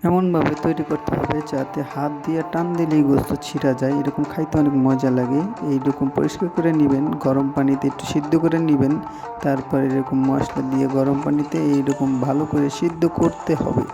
এমনভাবে তৈরি করতে হবে যাতে হাত দিয়ে টান দিলেই গোস্ত ছিঁড়া যায়, এরকম খাইতে অনেক মজা লাগে। এইরকম পরিষ্কার করে নেবেন, গরম পানিতে একটু সিদ্ধ করে নেবেন, তারপর এরকম মশলা দিয়ে গরম পানিতে এইরকম ভালো করে সিদ্ধ করতে হবে।